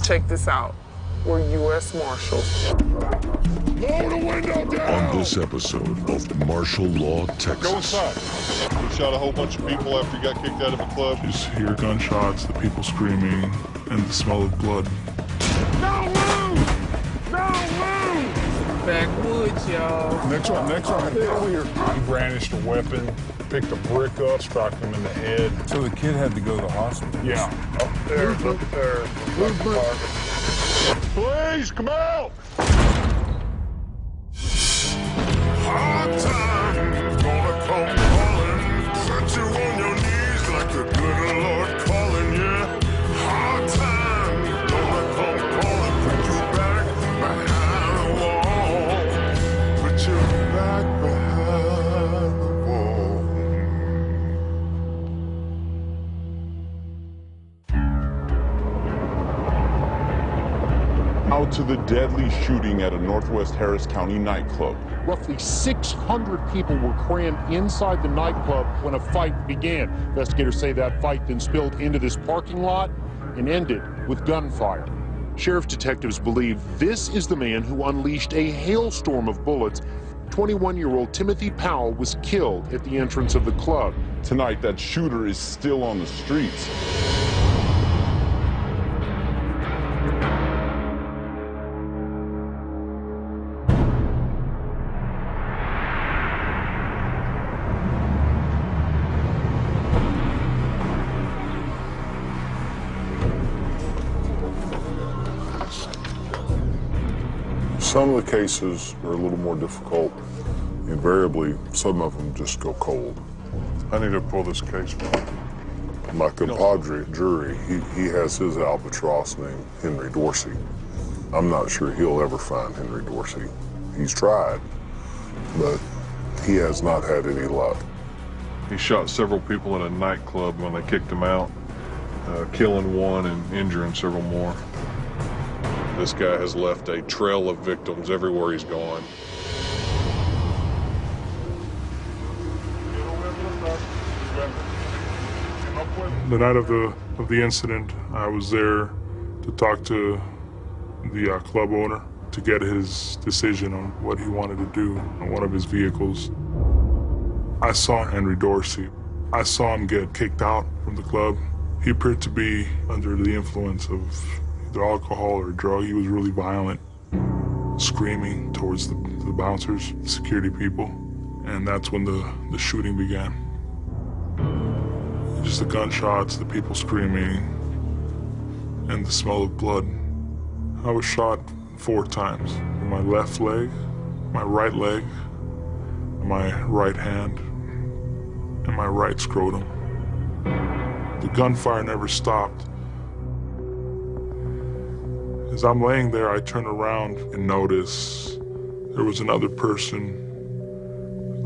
Check this out. We're U.S. Marshals. Lower the window down! On this episode of Martial Law, Texas. Go inside. He shot a whole bunch of people after he got kicked out of a club. Just hear gunshots, the people screaming, and the smell of blood. Don't move! Don't move! Backwoods, y'all. Next one, clear. He brandished a weapon, picked a brick up, struck him in the head. So the kid had to go to the hospital? Yeah. Upstairs, upstairs. Please, come out! Hard times gonna come calling, set you on your knees like the good Lord calling, yeah. Hard times gonna come calling, put you back behind the wall, put you back behind the wall. Out to the deadly shooting at a Northwest Harris County nightclub. Roughly 600 people were crammed inside the nightclub when a fight began. Investigators say that fight then spilled into this parking lot and ended with gunfire. Sheriff detectives believe this is the man who unleashed a hailstorm of bullets. 21-year-old Timothy Powell was killed at the entrance of the club. Tonight, that shooter is still on the streets. Some of the cases are a little more difficult. Invariably, some of them just go cold. I need to pull this case from my compadre jury. He has his albatross named Henry Dorsey. I'm not sure he'll ever find Henry Dorsey. He's tried, but he has not had any luck. He shot several people at a nightclub when they kicked him out, killing one and injuring several more. This guy has left a trail of victims everywhere he's gone. The night of the incident, I was there to talk to the club owner to get his decision on what he wanted to do on one of his vehicles. I saw Henry Dorsey. I saw him get kicked out from the club. He appeared to be under the influence of either alcohol or drug. He was really violent, screaming towards the bouncers, security people, and that's when the shooting began. Just the gunshots, the people screaming, and the smell of blood. I was shot 4 times. In my left leg, my right leg, my right hand, and my right scrotum. The gunfire never stopped. As I'm laying there, I turn around and notice there was another person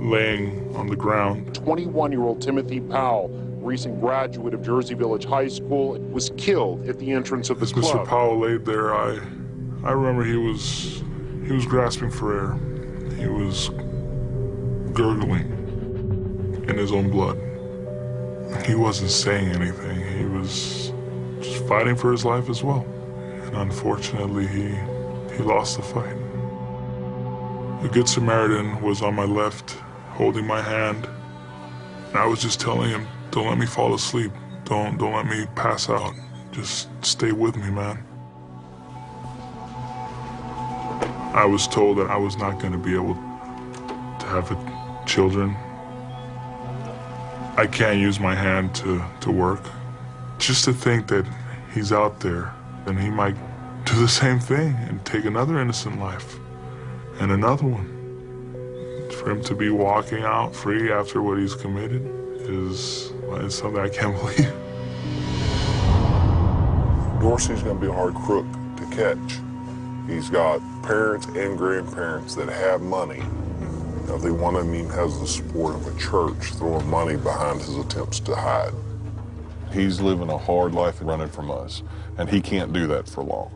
laying on the ground. 21-year-old Timothy Powell, recent graduate of Jersey Village High School, was killed at the entrance of the club. Mr. Powell laid there. I remember he was grasping for air. He was gurgling in his own blood. He wasn't saying anything. He was just fighting for his life as well. And unfortunately, he lost the fight. The Good Samaritan was on my left, holding my hand. And I was just telling him, don't let me fall asleep. Don't let me pass out. Just stay with me, man. I was told that I was not going to be able to have children. I can't use my hand to work. Just to think that he's out there and he might do the same thing and take another innocent life and another one. For him to be walking out free after what he's committed is something I can't believe. Dorsey's gonna be a hard crook to catch. He's got parents and grandparents that have money. I think one of them even has the support of a church throwing money behind his attempts to hide. He's living a hard life running from us, and he can't do that for long.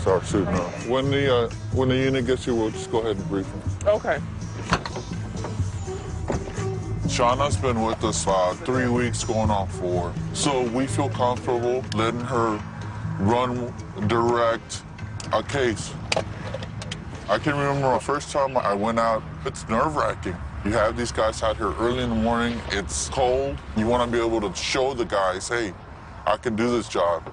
start shooting up. When the unit gets here, we'll just go ahead and brief them. Okay. Shauna's been with us 3 weeks, going on 4. So we feel comfortable letting her run direct a case. I can remember the first time I went out, it's nerve-wracking. You have these guys out here early in the morning, it's cold. You want to be able to show the guys, hey, I can do this job.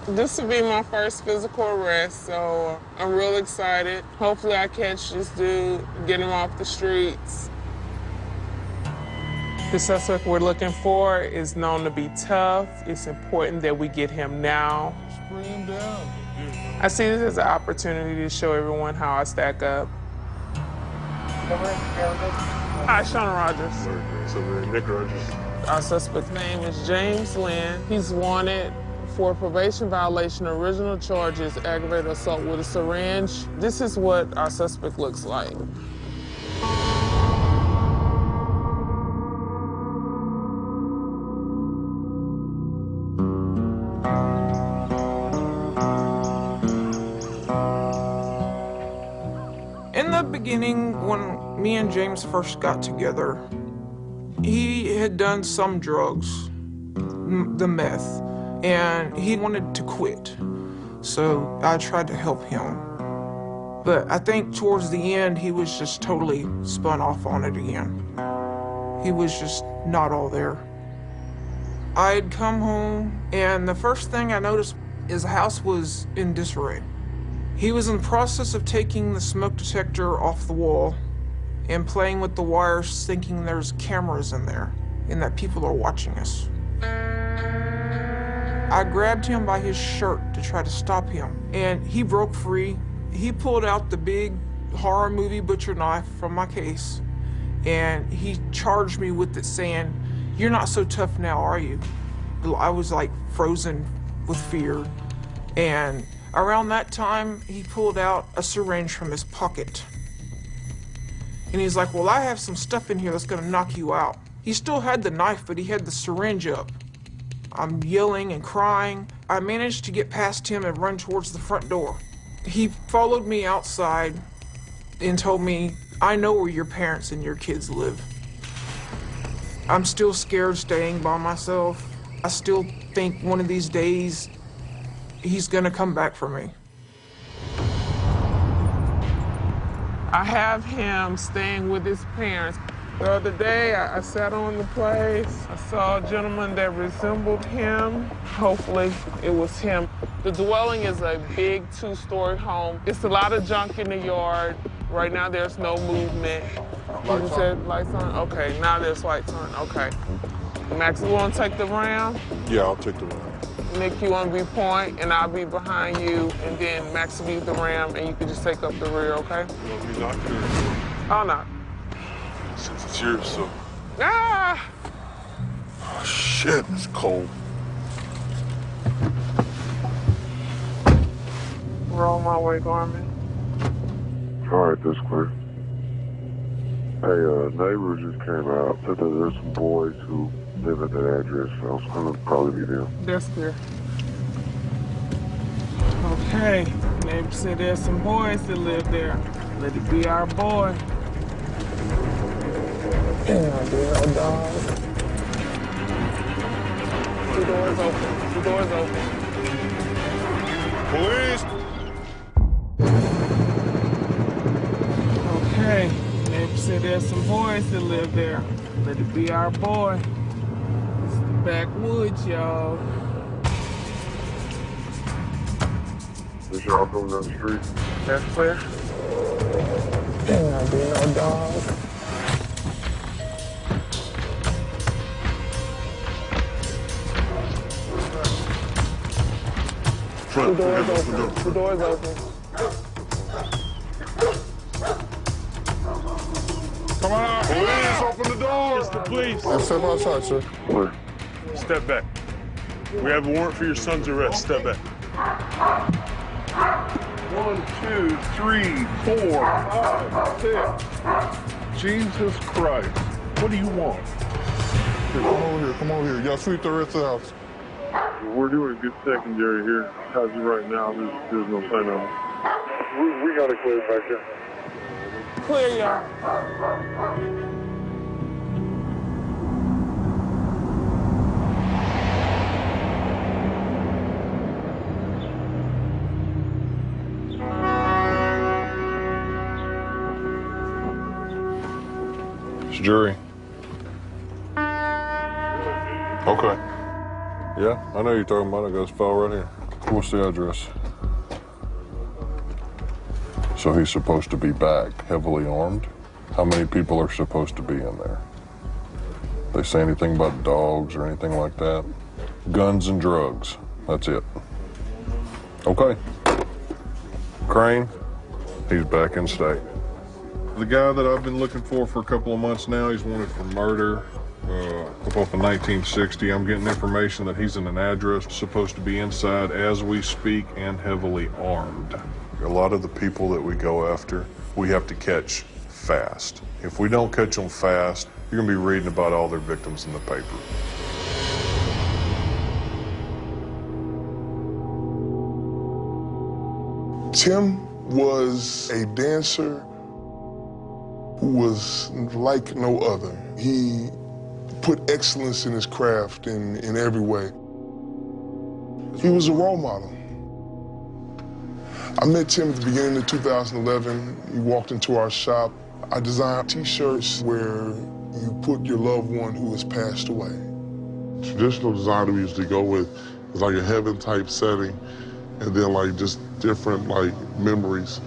This will be my first physical arrest, so I'm real excited. Hopefully I catch this dude, get him off the streets. The suspect we're looking for is known to be tough. It's important that we get him now. Just bring him down. I see this as an opportunity to show everyone how I stack up. Hi, Shauna Rogers. So Nick Rogers. Our suspect's name is James Lynn. He's wanted for a probation violation, original charges, aggravated assault with a syringe. This is what our suspect looks like. In the beginning, when me and James first got together, he had done some drugs, the meth, and he wanted to quit. So I tried to help him. But I think towards the end, he was just totally spun off on it again. He was just not all there. I had come home, and the first thing I noticed is the house was in disarray. He was in the process of taking the smoke detector off the wall and playing with the wires, thinking there's cameras in there and that people are watching us. I grabbed him by his shirt to try to stop him, and he broke free. He pulled out the big horror movie butcher knife from my case, and he charged me with it, saying, "You're not so tough now, are you?" I was like frozen with fear, and around that time, he pulled out a syringe from his pocket. And he's like, "Well, I have some stuff in here that's gonna knock you out." He still had the knife, but he had the syringe up. I'm yelling and crying. I managed to get past him and run towards the front door. He followed me outside and told me, "I know where your parents and your kids live." I'm still scared staying by myself. I still think one of these days he's gonna come back for me. I have him staying with his parents. The other day, I sat on the place. I saw a gentleman that resembled him. Hopefully, it was him. The dwelling is a big 2-story home. It's a lot of junk in the yard. Right now, there's no movement. You said lights on? Okay, now there's lights on. Okay. Max, you want to take the round? Yeah, I'll take the round. Nick, you want to be point, and I'll be behind you, and then Max will be the ram, and you can just take up the rear, okay? You want me knocked or? I'll knock. Since it's yours, so. Ah! Oh, shit, it's cold. Roll my way, Garmin. All right, this clear. Hey, neighbors just came out. Said that there's some boys who live at that address, so it's gonna probably be them. That's clear. Okay, neighbor said there's some boys that live there. Let it be our boy. No deal, dog. 2 doors open. 2 doors open. Police! Okay, neighbor said there's some boys that live there. Let it be our boy. It's the backwoods, y'all. This y'all coming down the street? That's clear. No deal, dog. Two doors open. 2 doors open. Come on out, police! Open the door! It's the police. Yeah, step outside, sir. Where? Step back. We have a warrant for your son's arrest. Step back. 1, 2, 3, 4, 5, 6. Jesus Christ. What do you want? Here, come over here, come over here. Y'all sweep the rest of the house. We're doing a good secondary here. As of right now, there's no sign of it. We got it cleared back there. Clear, y'all. It's jury. Okay. Yeah, I know you're talking about it. I got his file right here. What's the address? So he's supposed to be back, heavily armed. How many people are supposed to be in there? They say anything about dogs or anything like that? Guns and drugs. That's it. Okay. Crane, he's back in state. The guy that I've been looking for a couple of months now, he's wanted for murder. Up off of 1960, I'm getting information that he's in an address supposed to be inside as we speak and heavily armed. A lot of the people that we go after, we have to catch fast. If we don't catch them fast, you're gonna be reading about all their victims in the paper. Tim was a dancer who was like no other. He put excellence in his craft in every way. He was a role model. I met Tim at the beginning of 2011. He walked into our shop. I designed t-shirts where you put your loved one who has passed away. Traditional design we used to go with is like a heaven type setting, and then like just different like memories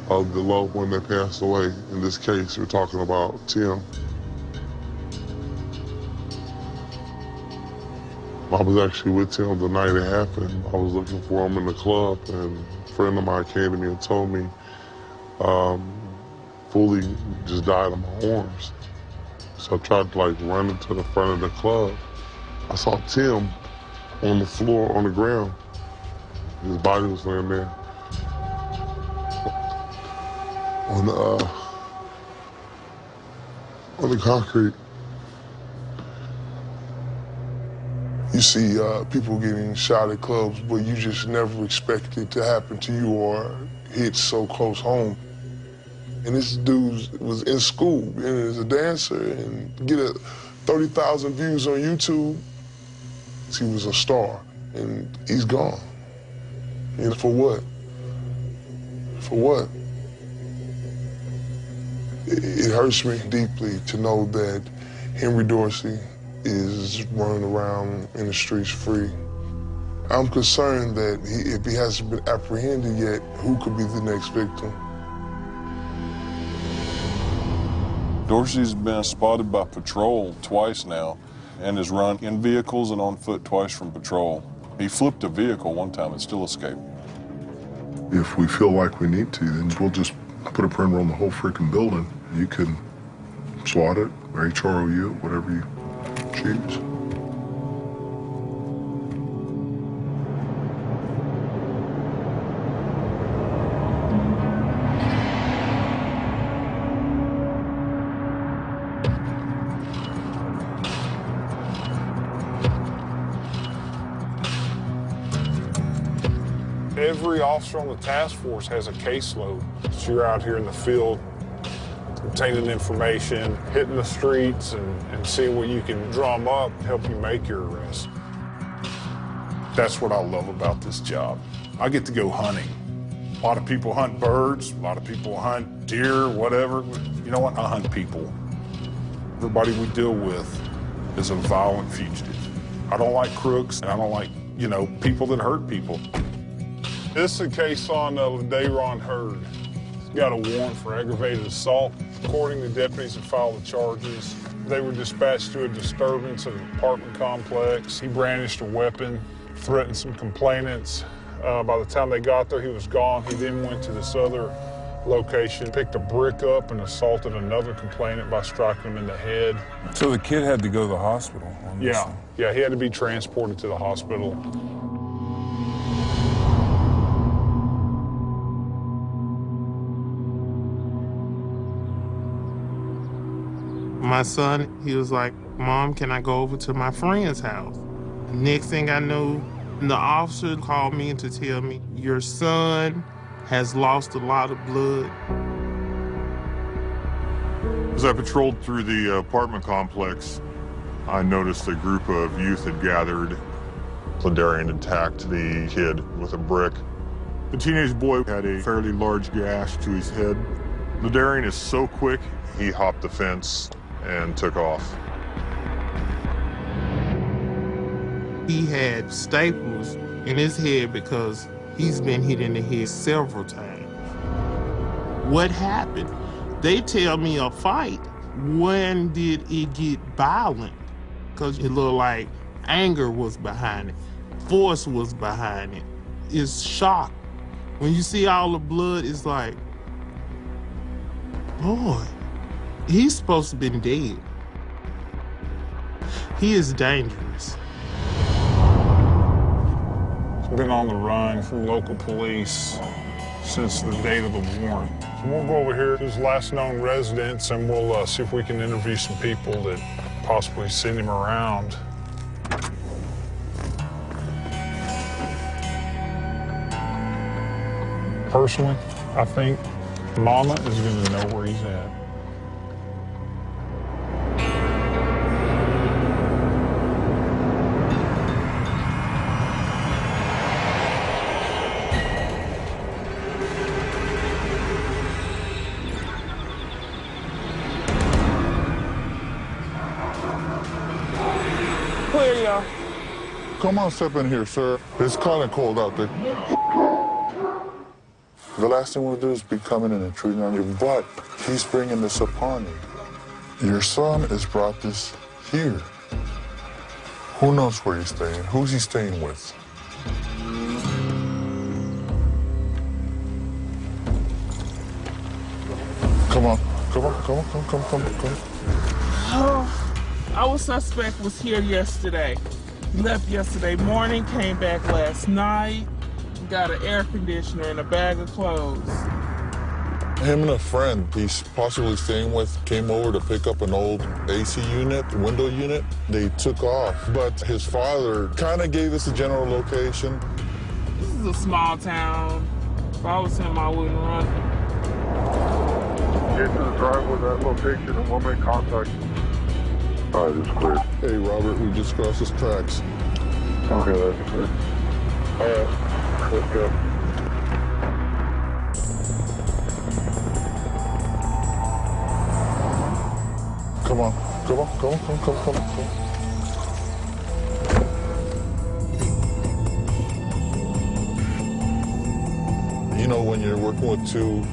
of the loved one that passed away. In this case, we're talking about Tim. I was actually with Tim the night it happened. I was looking for him in the club, and a friend of mine came to me and told me Fully just died in my arms. So I tried to like run into the front of the club. I saw Tim on the floor, on the ground. His body was laying there. On the concrete. You see people getting shot at clubs, but you just never expect it to happen to you or hit so close home. And this dude was in school and as a dancer and get 30,000 views on YouTube. He was a star and he's gone. And for what? For what? It hurts me deeply to know that Henry Dorsey is running around in the streets free. I'm concerned that if he hasn't been apprehended yet, who could be the next victim? Dorsey's been spotted by patrol twice now and has run in vehicles and on foot twice from patrol. He flipped a vehicle one time and still escaped. If we feel like we need to, then we'll just put a perimeter on the whole freaking building. You can SWAT it, or HROU it, whatever you choose. Every officer on the task force has a caseload. So you're out here in the field, obtaining information, hitting the streets, and seeing what you can drum up, help you make your arrest. That's what I love about this job. I get to go hunting. A lot of people hunt birds, a lot of people hunt deer, whatever. You know what? I hunt people. Everybody we deal with is a violent fugitive. I don't like crooks, and I don't like, people that hurt people. This is a case on Ladayron Hurd. He's got a warrant for aggravated assault. According to deputies that filed the charges, they were dispatched to a disturbance at an apartment complex. He brandished a weapon, threatened some complainants. By the time they got there, he was gone. He then went to this other location, picked a brick up and assaulted another complainant by striking him in the head. So the kid had to go to the hospital on this one. Yeah, he had to be transported to the hospital. My son, he was like, Mom, can I go over to my friend's house? Next thing I knew, the officer called me to tell me, your son has lost a lot of blood. As I patrolled through the apartment complex, I noticed a group of youth had gathered. Ladarian attacked the kid with a brick. The teenage boy had a fairly large gash to his head. Ladarian is so quick, he hopped the fence and took off. He had staples in his head because he's been hit in the head several times. What happened? They tell me a fight. When did it get violent? Because it looked like anger was behind it. Force was behind it. It's shock. When you see all the blood, it's like, boy, he's supposed to have been dead. He is dangerous. He's been on the run from local police since the date of the warrant. So we'll go over here to his last known residence and we'll see if we can interview some people that possibly send him around. Personally, I think Mama is going to know where he's at. Clear, y'all. Come on, step in here, sir. It's kind of cold out there. The last thing we'll do is be coming in and intruding on you, but he's bringing this upon you. Your son has brought this here. Who knows where he's staying? Who's he staying with? Come on, come on, come on, come. Oh, our suspect was here yesterday. He left yesterday morning, came back last night, got an air conditioner and a bag of clothes. Him and a friend he's possibly staying with came over to pick up an old AC unit, window unit. They took off, but his father kind of gave us a general location. This is a small town. If I was him, I wouldn't run. Get to the driveway, that location, and we'll make contact. All right, it's clear. Hey, Robert, we just crossed his tracks. Okay, that's clear. All right, let's go. Come on. You know, when you're working with two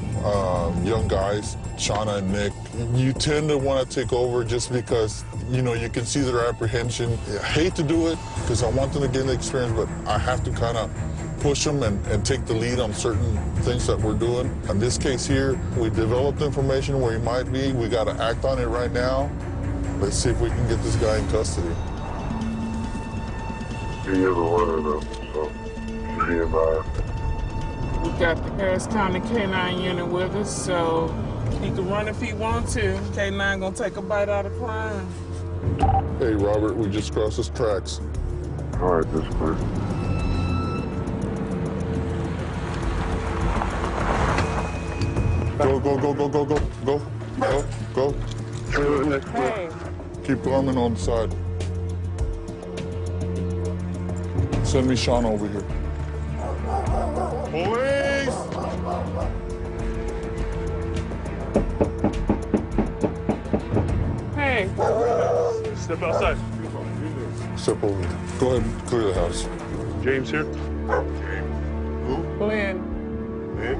young guys, Shauna and Nick, you tend to want to take over just because, you know, you can see their apprehension. I hate to do it because I want them to get the experience, but I have to kind of push them and take the lead on certain things that we're doing. In this case here, we developed information where he might be. We got to act on it right now. Let's see if we can get this guy in custody. He is a letter, though, so be advised. We got the Harris County K-9 unit with us, so he can run if he wants to. K-9 gonna take a bite out of crime. Hey, Robert, we just crossed his tracks. All right, that's clear. Go. Hey. Keep arming on the side. Send me Sean over here. Police! Hey. Step outside. Step over here. Go ahead and clear the house. James here. Glenn. Lynn?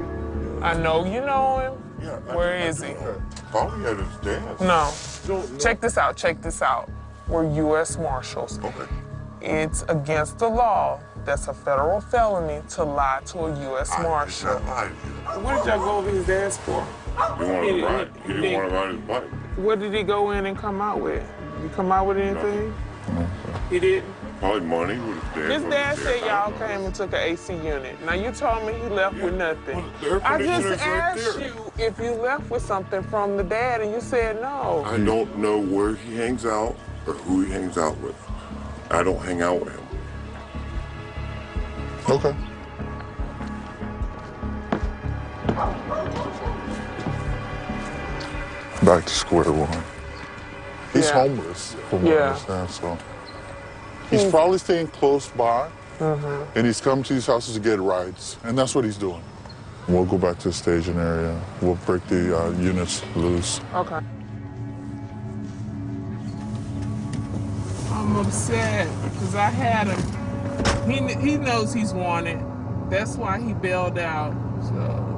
I know you know him. Yeah. Where is he? Probably at his dad's. No. Check this out. We're U.S. Marshals. Okay. It's against the law. That's a federal felony to lie to a U.S. Marshal. What did y'all go over his dad's for? He wanted to ride. He didn't want to ride his bike. What did he go in and come out with? Did he come out with anything? No. He didn't? Probably money with his dad. His dad said y'all came and took an AC unit. Now you told me he left with nothing. I just asked you if you left with something from the dad and you said no. I don't know where he hangs out or who he hangs out with. I don't hang out with him. Okay. Back to square one. He's homeless, from what I understand, so. He's probably staying close by, and he's come to these houses to get rides, and that's what he's doing. We'll go back to the staging area. We'll break the units loose. Okay. I'm upset because I had him. He knows he's wanted. That's why he bailed out. So.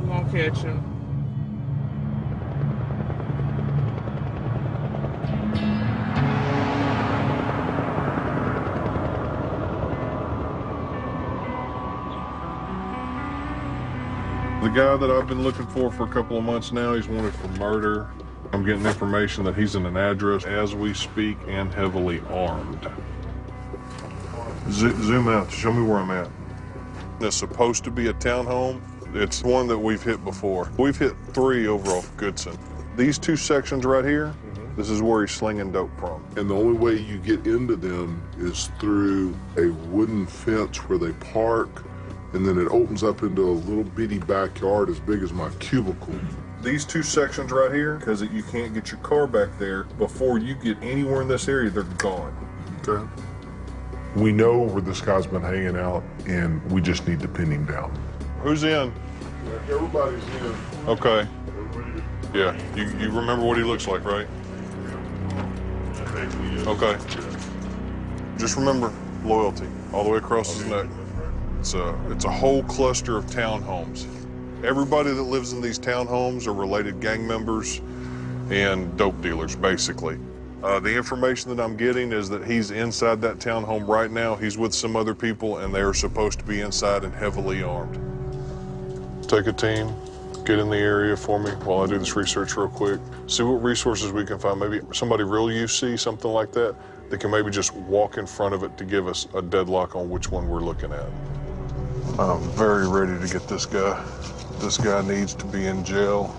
We're gonna catch him. The guy that I've been looking for a couple of months now, he's wanted for murder. I'm getting information that he's in an address as we speak and heavily armed. Zoom out, show me where I'm at. It's supposed to be a townhome. It's one that we've hit before. We've hit 3 over off Goodson. These 2 sections right here, this is where he's slinging dope from. And the only way you get into them is through a wooden fence where they park, and then it opens up into a little bitty backyard as big as my cubicle. These 2 sections right here, because you can't get your car back there, before you get anywhere in this area, they're gone. Okay. We know where this guy's been hanging out, and we just need to pin him down. Who's in? Everybody's in. Okay. Yeah, you remember what he looks like, right? Okay. Just remember loyalty all the way across his neck. It's a whole cluster of townhomes. Everybody that lives in these townhomes are related gang members and dope dealers, basically. The information that I'm getting is that he's inside that townhome right now. He's with some other people, and they are supposed to be inside and heavily armed. Take a team, get in the area for me while I do this research real quick. See what resources we can find. Maybe somebody real UC, something like that, that can maybe just walk in front of it to give us a deadlock on which one we're looking at. I'm very ready to get this guy. This guy needs to be in jail.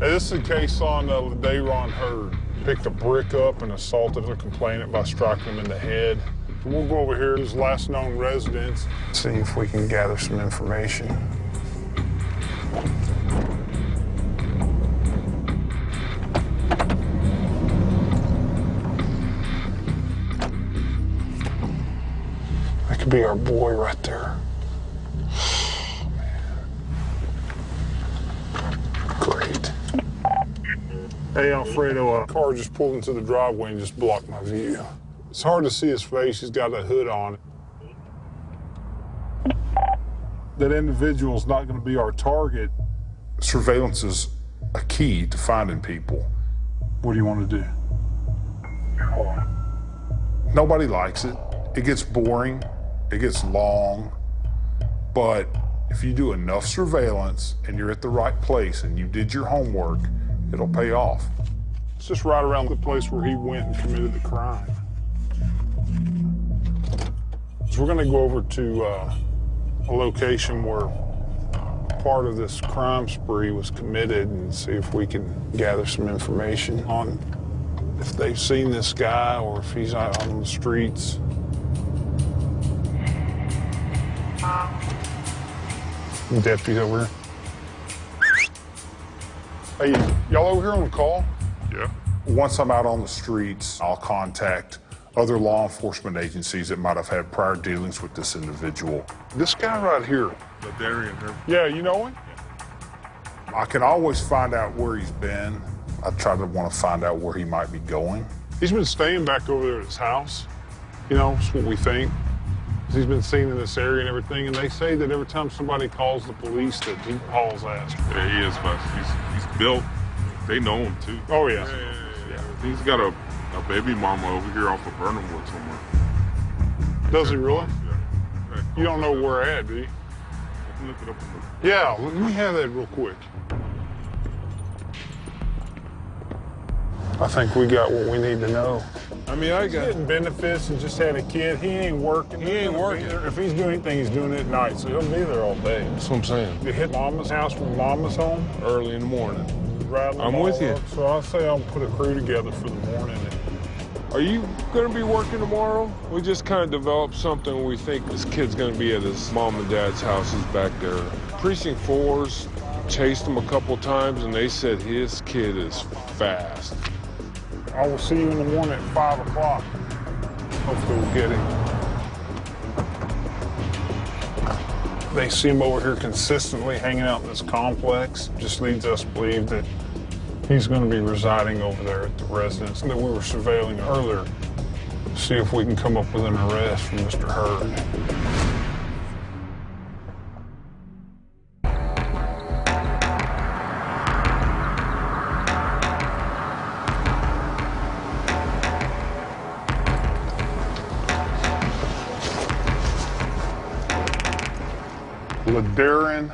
This is a case on the day Ron Hurd picked a brick up and assaulted a complainant by striking him in the head. We'll go over here to his last known residence, see if we can gather some information. That could be our boy right there. Great. Hey, Alfredo, a car just pulled into the driveway and just blocked my view. It's hard to see his face. He's got a hood on. That individual's not going to be our target. Surveillance is a key to finding people. What do you want to do? Nobody likes it. It gets boring. It gets long. But if you do enough surveillance and you're at the right place and you did your homework, it'll pay off. It's just right around the place where he went and committed the crime. So we're going to go over to a location where part of this crime spree was committed and see if we can gather some information on if they've seen this guy or if he's out on the streets. Deputy over here. Hey, y'all over here on the call? Yeah. Once I'm out on the streets, I'll contact other law enforcement agencies that might have had prior dealings with this individual. This guy right here. The Darian here. Yeah, you know him? I can always find out where he's been. I try to want to find out where he might be going. He's been staying back over there at his house. You know, that's what we think. He's been seen in this area and everything, and they say that every time somebody calls the police that he hauls ass. Yeah, he is, but he's built. They know him too. Oh yeah. Yeah. He's got a baby mama over here off of Burnhamwood somewhere. Does he really? You don't know where we're at, do you? Look it up. Yeah, let me have that real quick. I think we got what we need to know. I mean, I He's got getting benefits and just had a kid. He ain't working. He ain't working. If he's doing anything, he's doing it at night, so he'll be there all day. That's what I'm saying. You hit Mama's house when Mama's home? Early in the morning. Rattling I'm all with you. up. So I'll say I'll put a crew together for the morning. Are you going to be working tomorrow? We just kind of developed something. We think this kid's going to be at his mom and dad's houses back there. Precinct 4's chased him a couple times, and they said his kid is fast. I will see you in the morning at 5 o'clock. Hopefully we'll get him. They see him over here consistently hanging out in this complex. Just leads us to believe that he's going to be residing over there at the residence that we were surveilling earlier. See if we can come up with an arrest for Mr. Hurd. LaDarren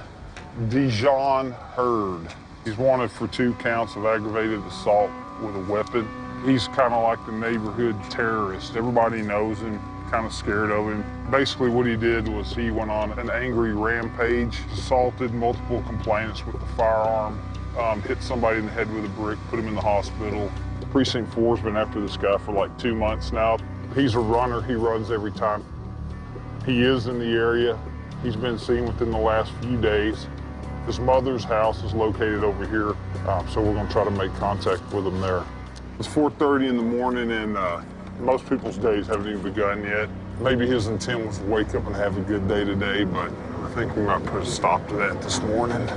Dijon Hurd. He's wanted for 2 counts of aggravated assault with a weapon. He's kind of like the neighborhood terrorist. Everybody knows him, kind of scared of him. Basically what he did was he went on an angry rampage, assaulted multiple complainants with a firearm, hit somebody in the head with a brick, put him in the hospital. Precinct 4's been after this guy for like 2 months now. He's a runner, he runs every time. He is in the area. He's been seen within the last few days. His mother's house is located over here, so we're gonna try to make contact with him there. It's 4:30 in the morning, and most people's days haven't even begun yet. Maybe his intent was to wake up and have a good day today, but I think we might put a stop to that this morning.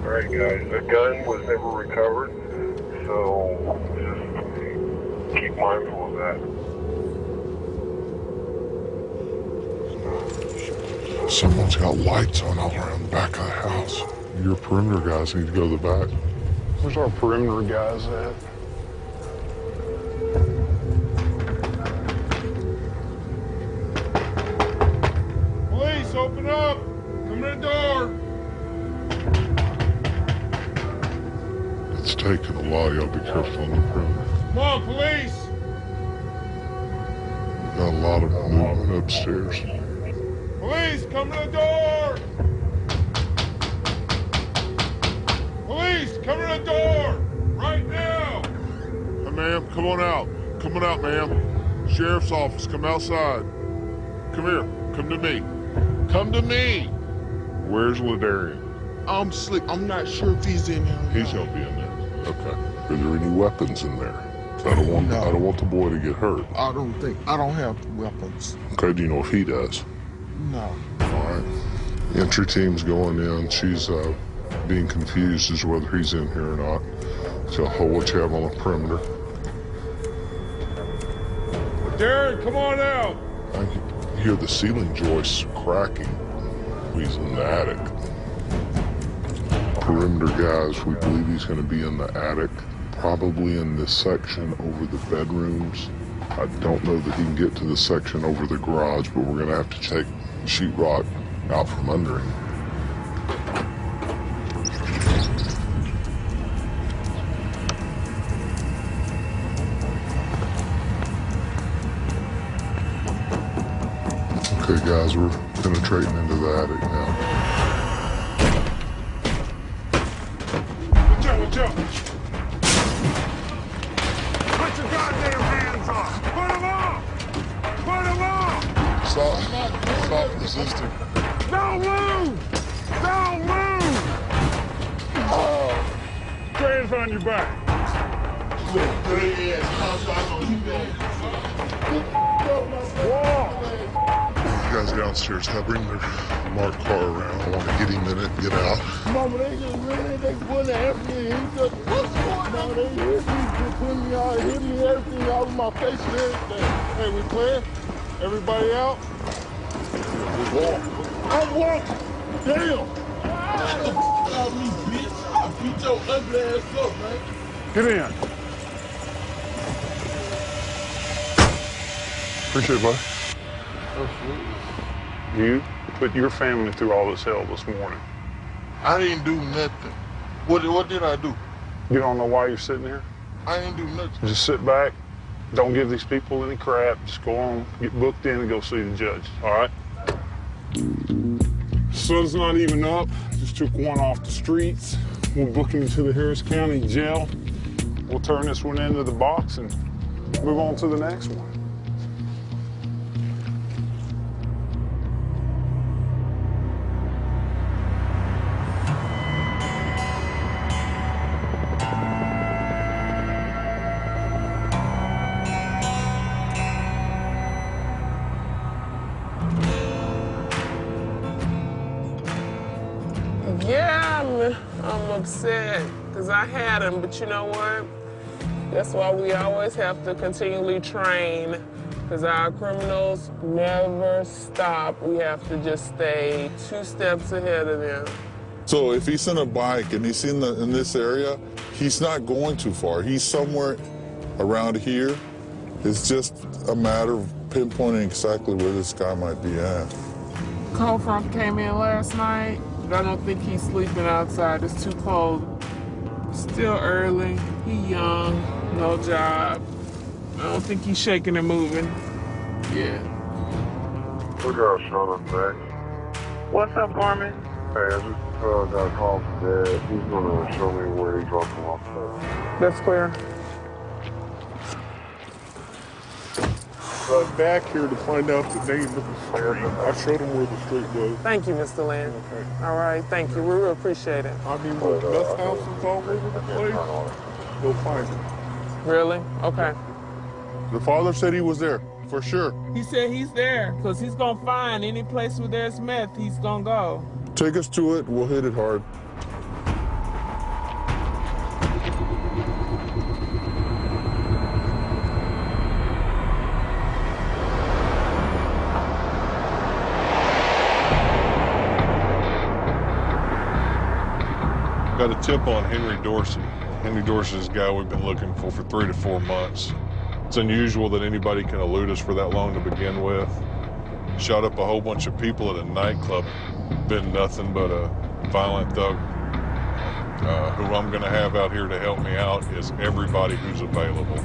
All right, guys, the gun was never recovered, so just keep mindful of that. Someone's got lights on all around the back of the house. Your perimeter guys need to go to the back. Where's our perimeter guys at? Police, open up! Come to the door! It's taking a while. Y'all be careful on the perimeter. Come on, police! We've got a lot of movement upstairs. Police, come to the door! Police, come to the door! Right now! Hey, ma'am, come on out. Come on out, ma'am. Sheriff's office, come outside. Come here. Come to me. Come to me. Where's LaDarren? I'm not sure if he's in here. He's gonna be in there. Okay. Are there any weapons in there? I don't want the boy to get hurt. I don't have weapons. Okay, do you know if he does? No. All right. Entry team's going in. She's being confused as to whether he's in here or not. So hold what you have on the perimeter. Darren, come on out! I can hear the ceiling joists cracking. He's in the attic. Perimeter guys, we believe he's going to be in the attic, probably in this section over the bedrooms. I don't know that he can get to the section over the garage, but we're going to have to take sheetrock out from under him. Okay, guys, we're penetrating into the attic now. Watch out, watch out! Put your goddamn hands up! Put them up! Put them up! Stop resisting. Don't move! Don't move! Put your hands on your back. Walk! You guys downstairs, can I bring their marked car around? I want to get him in it and get out. Mama, they just really, they wouldn't have me. He just, what's going on? They hit me, just put me out, hit me, everything all in my face and everything. Hey, we clear? Everybody out? I'm walking. Damn. Get the out of me, bitch. I beat your ugly ass up, man. Get in. Appreciate it, buddy. You put your family through all this hell this morning. I didn't do nothing. What did I do? You don't know why you're sitting here? I didn't do nothing. Just sit back. Don't give these people any crap. Just go on, get booked in, and go see the judge. All right? Sun's not even up. Just took one off the streets. We'll book him to the Harris County Jail. We'll turn this one into the box and move on to the next one. Yeah, I'm upset because I had him, but you know what? That's why we always have to continually train because our criminals never stop. We have to just stay 2 steps ahead of them. So if he's in a bike and he's in this area, he's not going too far. He's somewhere around here. It's just a matter of pinpointing exactly where this guy might be at. Cold front came in last night, but I don't think he's sleeping outside. It's too cold. Still early. He young, no job. I don't think he's shaking and moving. Yeah. We got a shot back. What's up, Gorman? Hey, I just got a call from Dad. He's gonna show me where he dropped him off. That's clear. Back here to find out the name of the street. I showed him where the street was. Thank you, Mr. Lynn. Okay. All right, thank you. We really appreciate it. I mean, with enough houses all over the place, you'll find him. Really? Okay. The father said he was there, for sure. He said he's there because he's going to find any place where there's meth, he's going to go. Take us to it, we'll hit it hard. Got a tip on Henry Dorsey. Henry Dorsey is the guy we've been looking for 3 to 4 months. It's unusual that anybody can elude us for that long to begin with. Shot up a whole bunch of people at a nightclub. Been nothing but a violent thug. Who I'm gonna have out here to help me out is everybody who's available.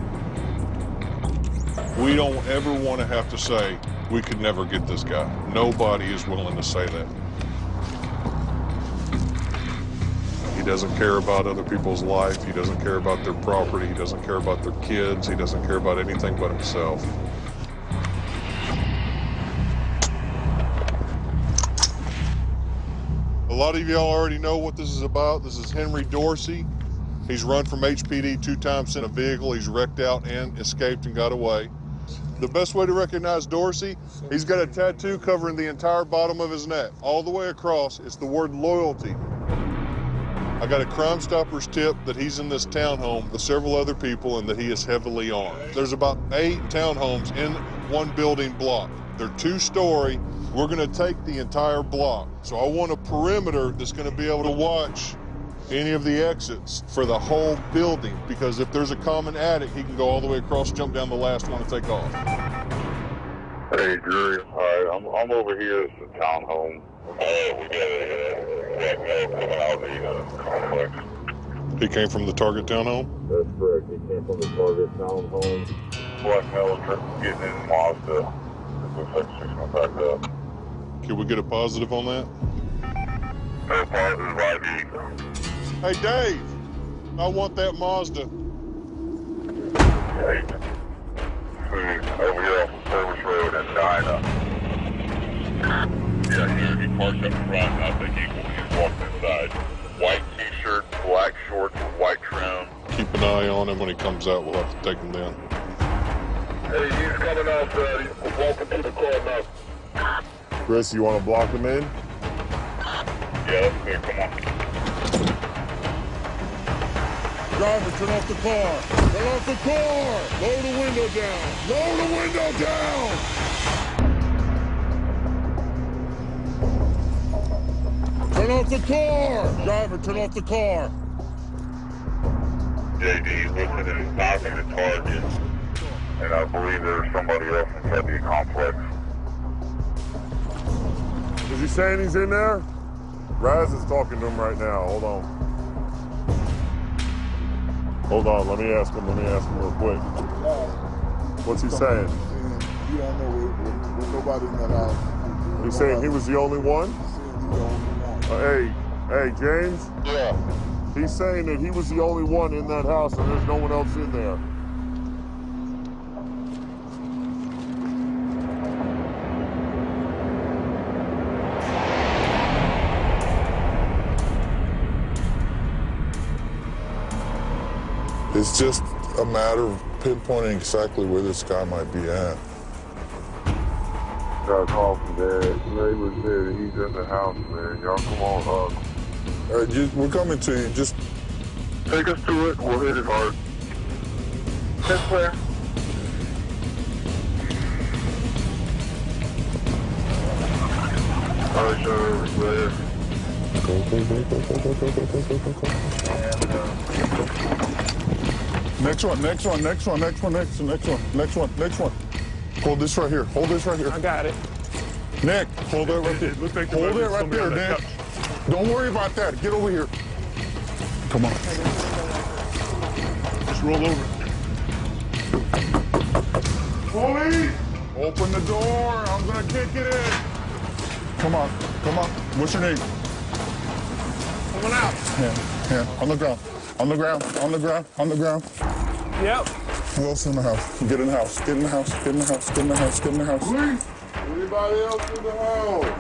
We don't ever want to have to say, we could never get this guy. Nobody is willing to say that. He doesn't care about other people's life. He doesn't care about their property. He doesn't care about their kids. He doesn't care about anything but himself. A lot of y'all already know what this is about. This is Henry Dorsey. He's run from HPD 2 times in a vehicle. He's wrecked out and escaped and got away. The best way to recognize Dorsey, he's got a tattoo covering the entire bottom of his neck. All the way across, it's the word loyalty. I got a Crime Stoppers tip that he's in this townhome with several other people and that he is heavily armed. There's about 8 townhomes in one building block. They're 2-story. We're gonna take the entire block. So I want a perimeter that's gonna be able to watch any of the exits for the whole building, because if there's a common attic, he can go all the way across, jump down the last one and take off. Hey, Drew. All right, I'm over here. It's the townhome. We got a black man coming out of the complex. He came from the Target townhome? That's correct. He came from the Target townhome. Black male getting in Mazda. It looks like she's gonna back up. Can we get a positive on that? A positive ID. Hey, Dave, I want that Mazda. Hey, over here off the service road in Dinah. Yeah, he parked up front. I think he's walked inside. White t-shirt, black shorts, white trim. Keep an eye on him. When he comes out, we'll have to take him down. Hey, he's coming outside. He's walking through the car now. Chris, you want to block him in? Yeah, that's good. Come on. Driver, turn off the car. Turn off the car. Lower the window down. Lower the window down. Turn off the car. Driver, turn off the car. JD, listen to this knocking the target. and I believe there's somebody else inside the complex. Is he saying he's in there? Raz is talking to him right now. Hold on. Hold on, let me ask him real quick. What's he saying? You don't know with nobody in that house. He's saying he was the only one? Hey, James? Yeah. He's saying that he was the only one in that house and there's no one else in there. It's just a matter of pinpointing exactly where this guy might be at. Got a call from Dad. Neighbor said he's in the house, man. Y'all come on, All right, we're coming to you. Just take us to it. We'll hit it hard. That's clear. All right, sir. Clear. next one. Hold this right here. I got it. Nick, hold it right there. Hold it right there, Nick. Don't worry about that. Get over here. Come on. Just roll over. Police! Open the door. I'm gonna kick it in. Come on. What's your name? Coming out. Yeah. On the ground. Yep. Who else in the house? Get in the house. Police! Anybody else in the house?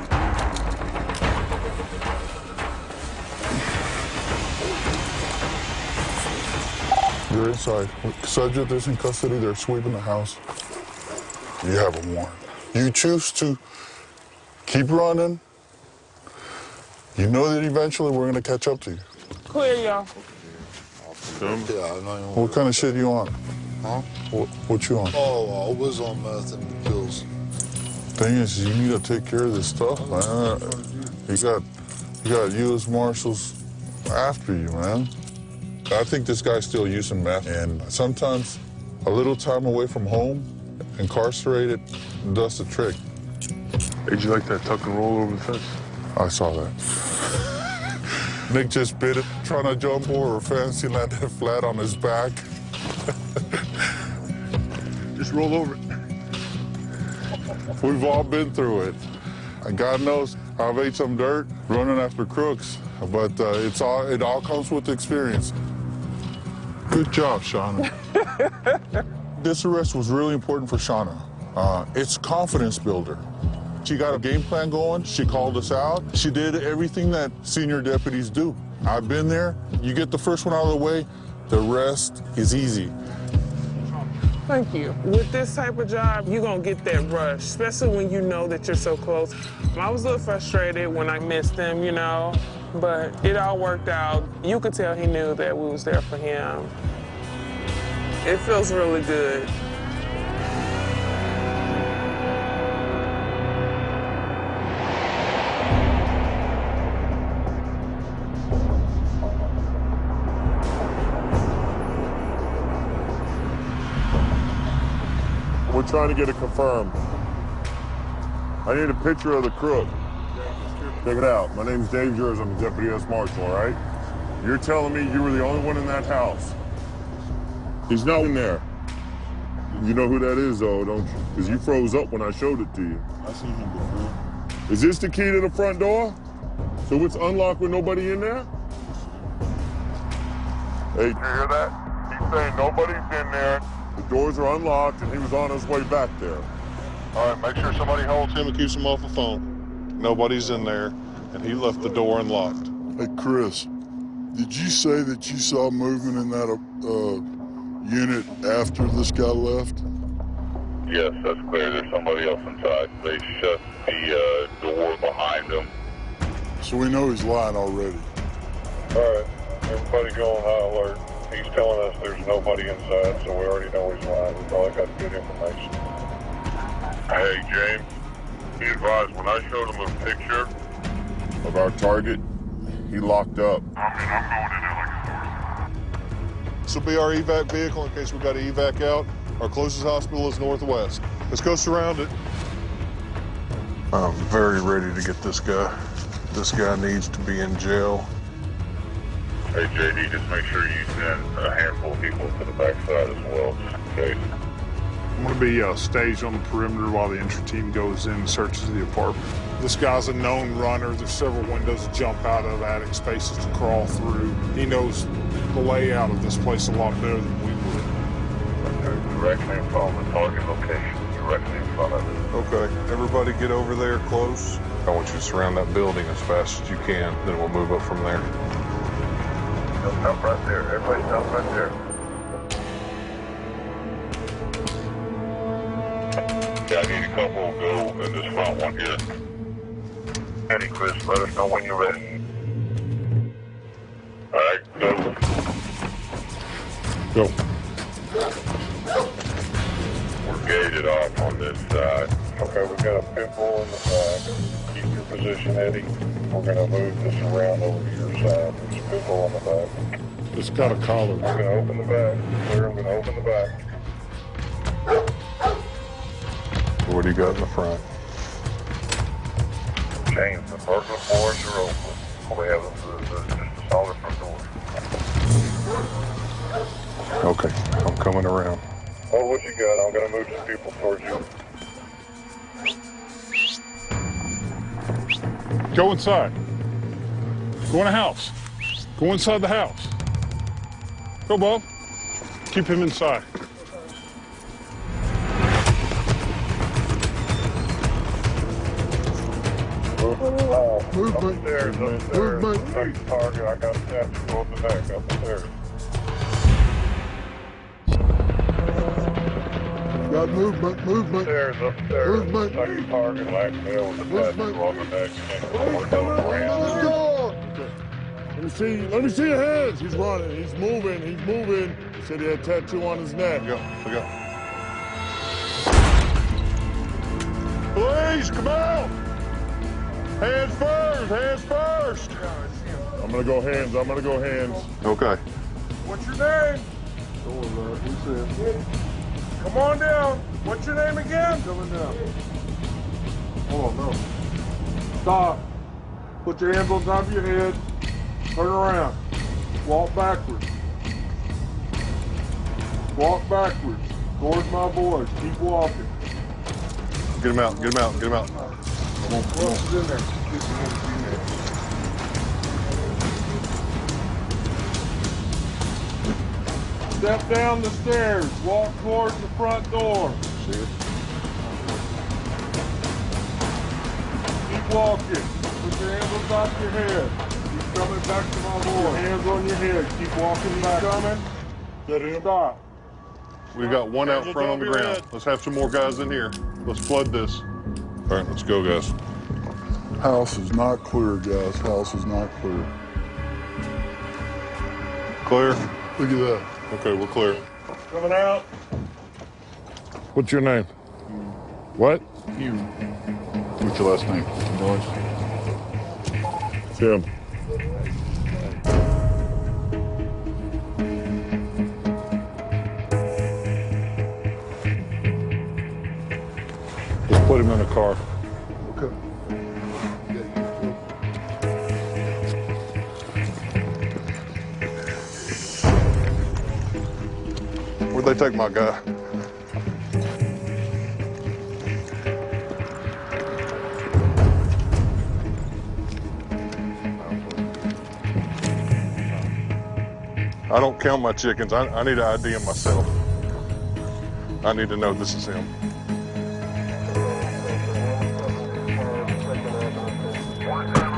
You're inside. Subject is in custody. They're sweeping the house. You have a warrant. You choose to keep running. You know that eventually we're going to catch up to you. Clear, y'all. What kind of shit you on? Huh? What you on? Oh, I was on meth and pills. Thing is, you need to take care of this stuff, man. You got U.S. Marshals after you, man. I think this guy's still using meth, and sometimes a little time away from home, incarcerated, does the trick. Did you like that tuck and roll over the fence? I saw that. Nick just bit it, trying to jump over a fence. He landed flat on his back. Just roll over it. We've all been through it. And God knows I've ate some dirt running after crooks, but it all comes with experience. Good job, Shauna. This arrest was really important for Shauna. It's confidence builder. She got a game plan going. She called us out. She did everything that senior deputies do. I've been there. You get the first one out of the way, the rest is easy. Thank you. With this type of job, you're going to get that rush, especially when you know that you're so close. I was a little frustrated when I missed him, you know, but it all worked out. You could tell he knew that we was there for him. It feels really good. We're trying to get it confirmed. I need a picture of the crook. Check it out. My name's Dave Jers. I'm the Deputy S. Marshal, all right? You're telling me you were the only one in that house. He's not in there. You know who that is, though, don't you? Because you froze up when I showed it to you. I seen him before. Is this the key to the front door? So it's unlocked with nobody in there? Hey, you hear that? He's saying nobody's in there. The doors are unlocked, and he was on his way back there. All right, make sure somebody holds him and keeps him off the phone. Nobody's in there, and he left the door unlocked. Hey, Chris, did you say that you saw movement in that unit after this guy left? Yes, that's clear. There's somebody else inside. They shut the door behind them. So we know he's lying already. All right, everybody go on high alert. He's telling us there's nobody inside, so we already know he's lying. We probably got good information. Hey, James, be advised, when I showed him a picture Of our target, he locked up. I'm going in there like a This will be our evac vehicle in case we got to evac out. Our closest hospital is northwest. Let's go surround it. I'm very ready to get this guy. This guy needs to be in jail. Hey, JD, just make sure you send a handful of people to the backside as well, just in case. I'm going to be staged on the perimeter while the entry team goes in and searches the apartment. This guy's a known runner. There's several windows to jump out of, attic spaces to crawl through. He knows the layout of this place a lot better than we would. Directly in front of the target location. Directly in front of it. Okay, everybody get over there close. I want you to surround that building as fast as you can, then we'll move up from there. Stop right there. Everybody stop right there. Yeah, I need a couple to go in this front one here. Eddie, Chris, let us know when you're ready. All right, go. Go. We're gated off on this side. Okay, we've got a pit bull in the back. Keep your position, Eddie. We're gonna move this around over to your side. There's a pit bull in the back. It's got a collar. I'm gonna open the back. Clear, I'm gonna open the back. What do you got in the front? Chains, the burglar doors are open. All we have is just a solid front door. Okay, I'm coming around. Oh, what you got? I'm gonna move some people towards you. Go inside. Go in the house. Go inside the house. Go, Bo. Keep him inside. Movement. Upstairs. Next target. I got steps to the neck. Upstairs. Got movement. Upstairs. Movement. Second target. Blackmail with the tattoo on the neck. Let me see your hands. He's running. He's moving. He said he had a tattoo on his neck. Go. Please, come out! Hands first! I'm gonna go hands. Okay. What's your name? Come on down. What's your name again? Coming down. Hold on, no. Stop. Put your hands on top of your head. Turn around. Walk backwards. Towards my boys. Keep walking. Get him out. Come on. What's in there? Get some more females. Step down the stairs. Walk towards the front door. See it? Keep walking. Put your hands on top of your head. Keep coming back to my boy. Hands on your head. Keep walking back. Coming. Stop. We got one out front on the ground. Let's have some more guys in here. Let's flood this. All right, let's go, guys. House is not clear, guys. House is not clear. Clear? Look at that. Okay, we're clear. Coming out. What's your name? What? You. What's your last name? Tim. Let's put him in a car. Okay. Where'd they take my guy? I don't count my chickens. I need to ID him myself. I need to know this is him.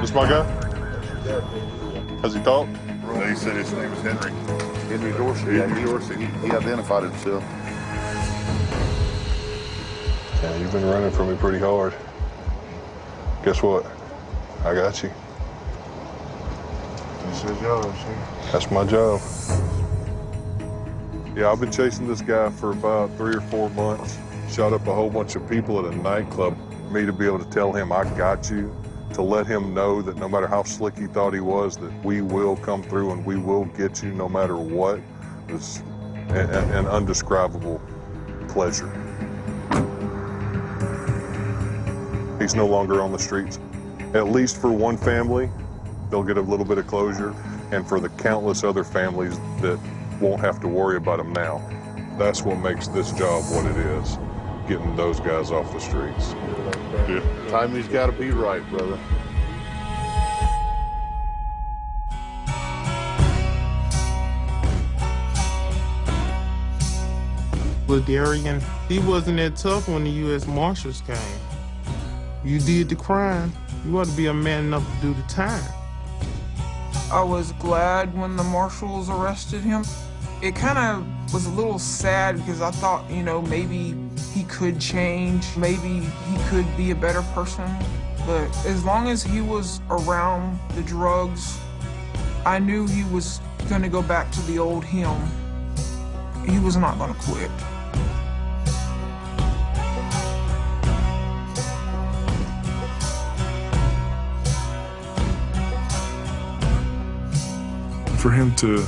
This my guy? Has he talked? They said his name was Henry. Henry Dorsey. Yeah, Henry Dorsey. He identified himself. Yeah, you've been running from me pretty hard. Guess what? I got you. That's your job, sir. That's my job. Yeah, I've been chasing this guy for about 3 or 4 months. Shot up a whole bunch of people at a nightclub. Me to be able to tell him I got you, to let him know that no matter how slick he thought he was, that we will come through and we will get you no matter what. It's an undescribable pleasure. He's no longer on the streets. At least for one family, they'll get a little bit of closure, and for the countless other families that won't have to worry about him now. That's what makes this job what it is, getting those guys off the streets. Yeah. Timing's got to be right, brother. Ladarian, he wasn't that tough when the U.S. Marshals came. You did the crime, you ought to be a man enough to do the time. I was glad when the marshals arrested him. It kind of was a little sad because I thought, you know, maybe he could change, maybe he could be a better person. But as long as he was around the drugs, I knew he was gonna go back to the old him. He was not gonna quit. For him to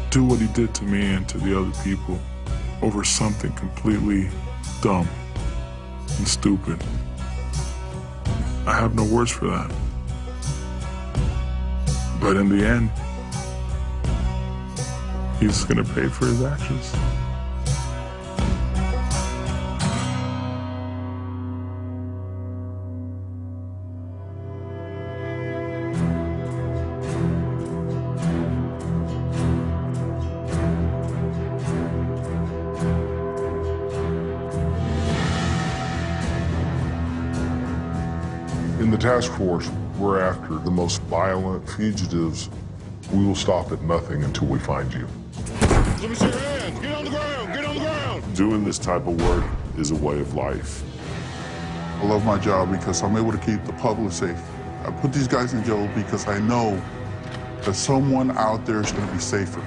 do what he did to me and to the other people over something completely dumb and stupid, I have no words for that. But in the end, he's gonna pay for his actions. In the task force, we're after the most violent fugitives. We will stop at nothing until we find you. Let me see your hands. Get on the ground. Get on the ground. Doing this type of work is a way of life. I love my job because I'm able to keep the public safe. I put these guys in jail because I know that someone out there is going to be safer.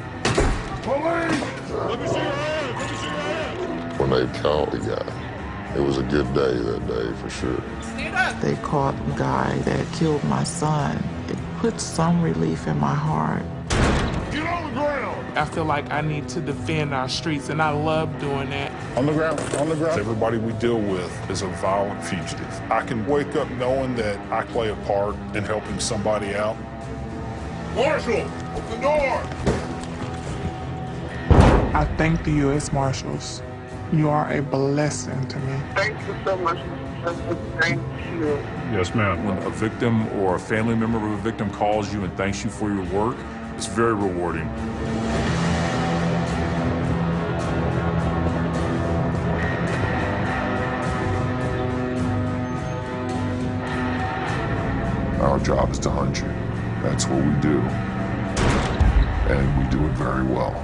Police! Let me see your hands. Let me see your hands. When they caught the guy, it was a good day that day for sure. They caught the guy that killed my son. It put some relief in my heart. Get on the ground! I feel like I need to defend our streets, and I love doing that. On the ground. On the ground. Everybody we deal with is a violent fugitive. I can wake up knowing that I play a part in helping somebody out. Marshal, open the door. I thank the U.S. Marshals. You are a blessing to me. Thank you so much. Thank you. Yes, ma'am. When a victim or a family member of a victim calls you and thanks you for your work, it's very rewarding. Our job is to hunt you. That's what we do. And we do it very well.